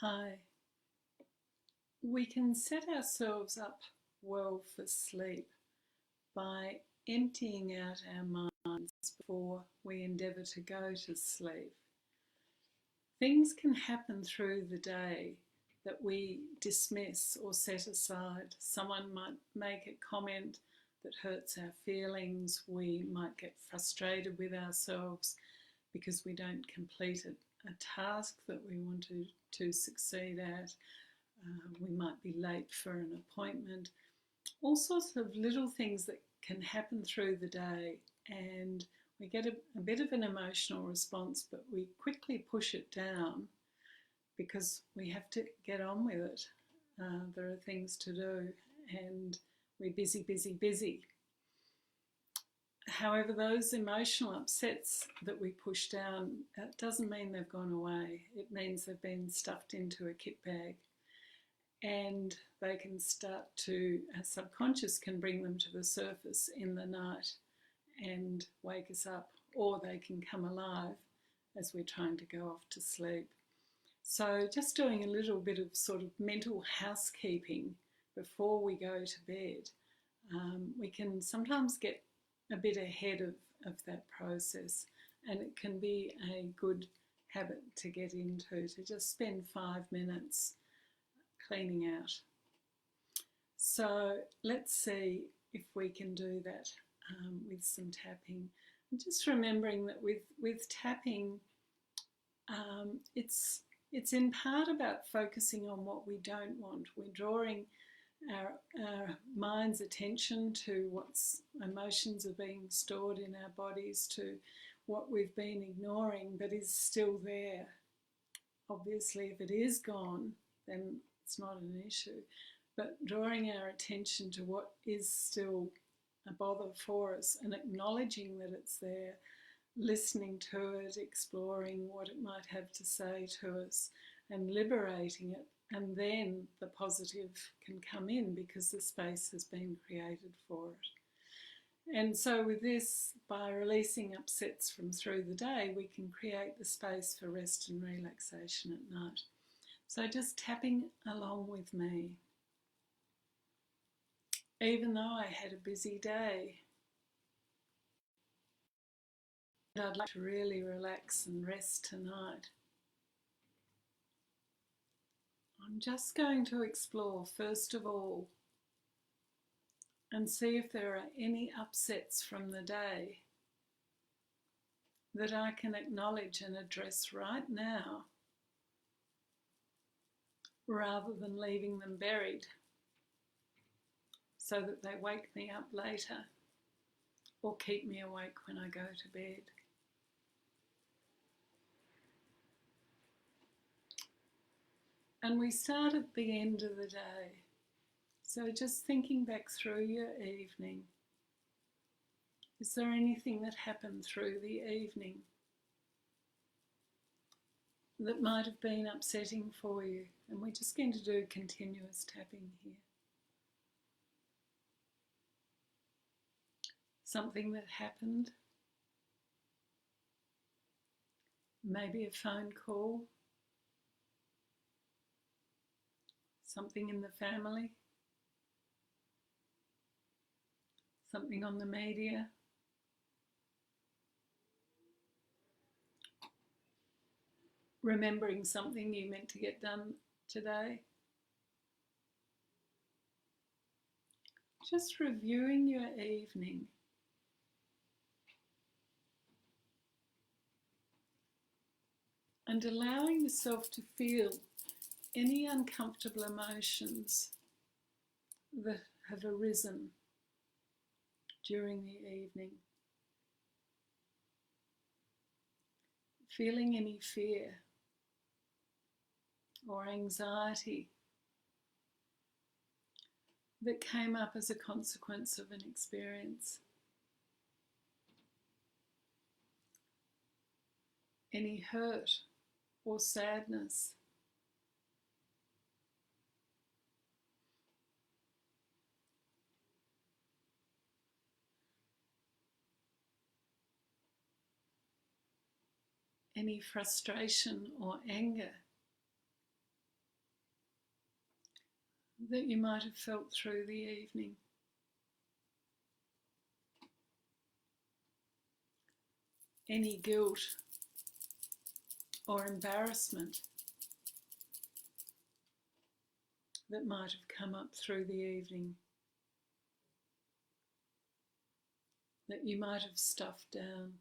Hi. We can set ourselves up well for sleep by emptying out our minds before we endeavour to go to sleep. Things can happen through the day that we dismiss or set aside. Someone might make a comment that hurts our feelings. We might get frustrated with ourselves because we don't complete a task that we want to succeed at. We might be late for an appointment. All sorts of little things that can happen through the day, and we get a bit of an emotional response, but we quickly push it down because we have to get on with it. There are things to do, and we're busy, busy, busy. However, those emotional upsets that we push down, doesn't mean they've gone away. It means they've been stuffed into a kit bag. And they can start to, our subconscious can bring them to the surface in the night and wake us up, or they can come alive as we're trying to go off to sleep. So just doing a little bit of sort of mental housekeeping before we go to bed, we can sometimes get a bit ahead of that process, and it can be a good habit to get into, to just spend 5 minutes cleaning out. So let's see if we can do that with some tapping. And just remembering that with tapping, it's in part about focusing on what we don't want. We're drawing our mind's attention to what's emotions are being stored in our bodies, to what we've been ignoring but is still there. Obviously, if it is gone, then it's not an issue, but drawing our attention to what is still a bother for us and acknowledging that it's there, listening to it, exploring what it might have to say to us and liberating it, and then the positive can come in because the space has been created for it. And so with this, by releasing upsets from through the day, we can create the space for rest and relaxation at night. So just tapping along with me. Even though I had a busy day, I'd like to really relax and rest tonight. I'm just going to explore first of all and see if there are any upsets from the day that I can acknowledge and address right now, rather than leaving them buried so that they wake me up later or keep me awake when I go to bed. And we start at the end of the day. So just thinking back through your evening, is there anything that happened through the evening that might have been upsetting for you? And we're just going to do continuous tapping here. Something that happened, maybe a phone call, something in the family, something on the media, remembering something you meant to get done today. Just reviewing your evening. And allowing yourself to feel any uncomfortable emotions that have arisen during the evening. Feeling any fear or anxiety that came up as a consequence of an experience. Any hurt or sadness. Any frustration or anger that you might have felt through the evening. Any guilt or embarrassment that might have come up through the evening, that you might have stuffed down.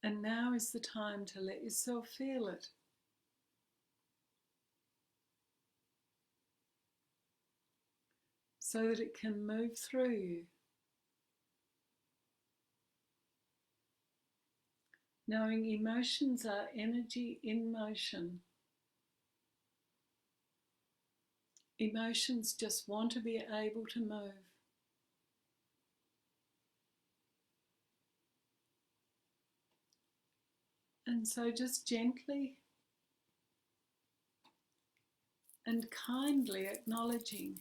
And now is the time to let yourself feel it. So that it can move through you. Knowing emotions are energy in motion. Emotions just want to be able to move. And so just gently and kindly acknowledging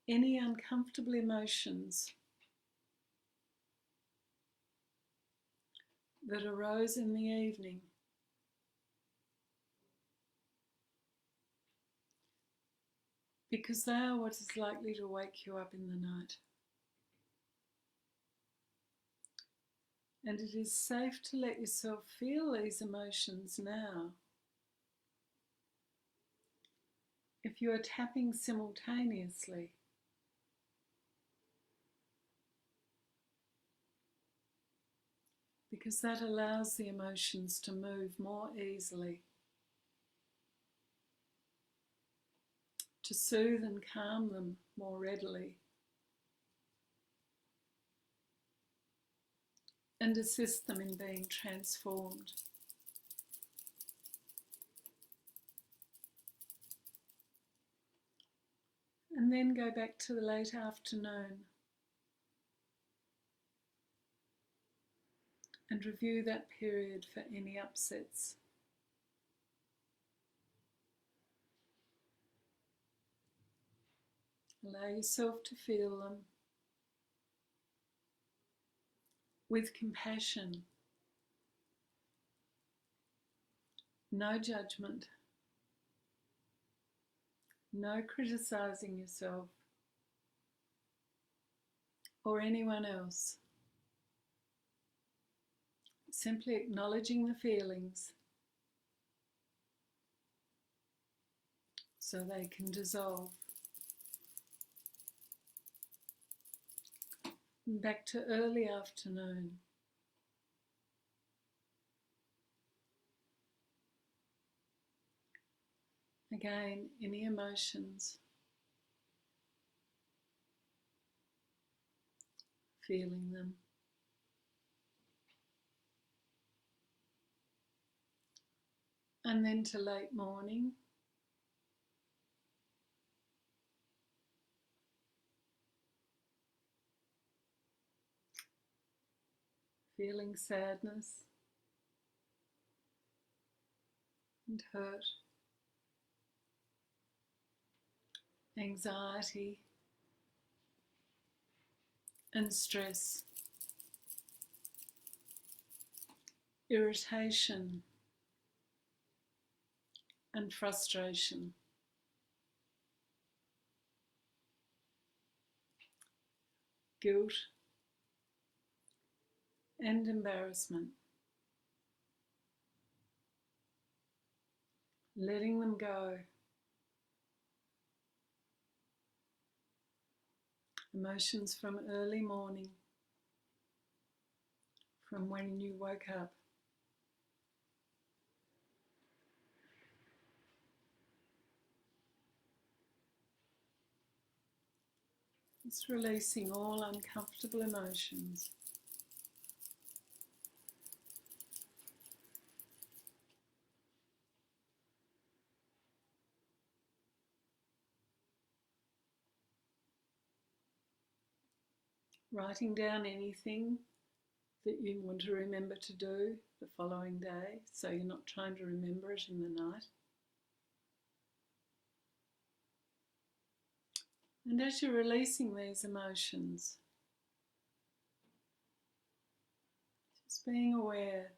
any uncomfortable emotions that arose in the evening. Because they are what is likely to wake you up in the night. And it is safe to let yourself feel these emotions now. If you are tapping simultaneously, because that allows the emotions to move more easily, to soothe and calm them more readily, and assist them in being transformed. And then go back to the late afternoon and review that period for any upsets. Allow yourself to feel them with compassion, no judgment, no criticizing yourself or anyone else. Simply acknowledging the feelings so they can dissolve. And back to early afternoon. Again, any emotions, feeling them. And then to late morning. Feeling sadness and hurt, anxiety and stress, irritation and frustration, guilt and embarrassment. Letting them go. Emotions from early morning, from when you woke up. It's releasing all uncomfortable emotions. Writing down anything that you want to remember to do the following day, so you're not trying to remember it in the night. And as you're releasing these emotions, just being aware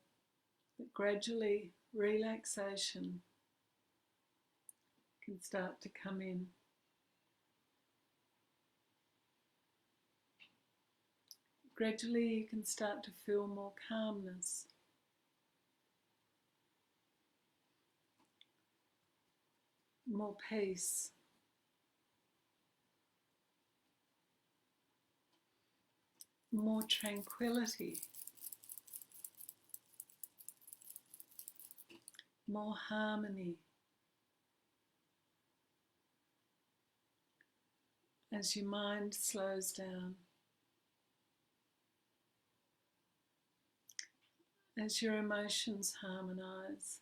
But gradually relaxation can start to come in. Gradually you can start to feel more calmness, more peace, more tranquility, more harmony as your mind slows down, as your emotions harmonize,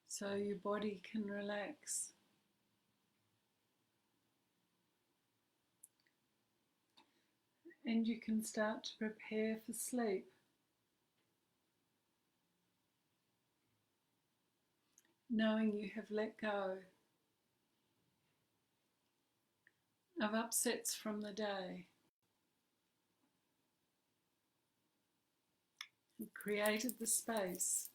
so your body can relax. And you can start to prepare for sleep. Knowing you have let go of upsets from the day and created the space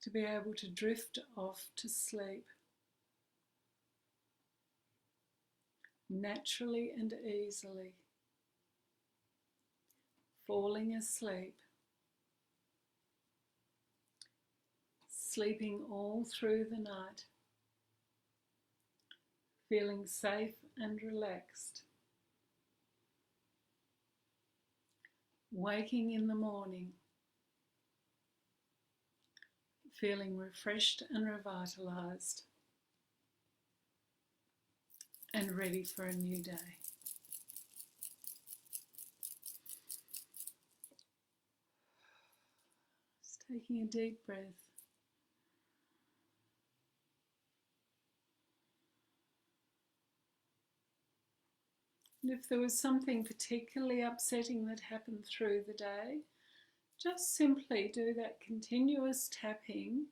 to be able to drift off to sleep naturally and easily, falling asleep, sleeping all through the night, feeling safe and relaxed, waking in the morning, feeling refreshed and revitalized and ready for a new day. Just taking a deep breath. And if there was something particularly upsetting that happened through the day, just simply do that continuous tapping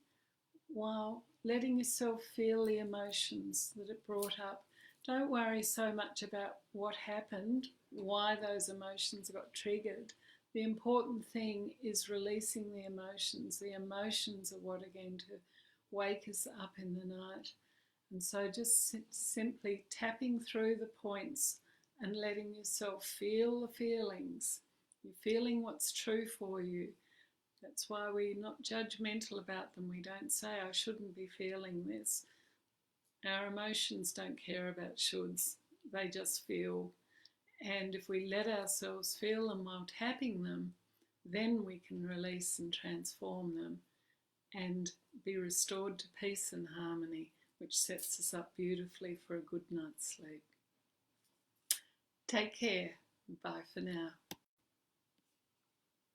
while letting yourself feel the emotions that it brought up. Don't worry so much about what happened, why those emotions got triggered. The important thing is releasing the emotions. The emotions are what are going to wake us up in the night. And so just simply tapping through the points and letting yourself feel the feelings. You're feeling what's true for you. That's why we're not judgmental about them. We don't say, I shouldn't be feeling this. Our emotions don't care about shoulds. They just feel. And if we let ourselves feel them while tapping them, then we can release and transform them and be restored to peace and harmony, which sets us up beautifully for a good night's sleep. Take care. Bye for now.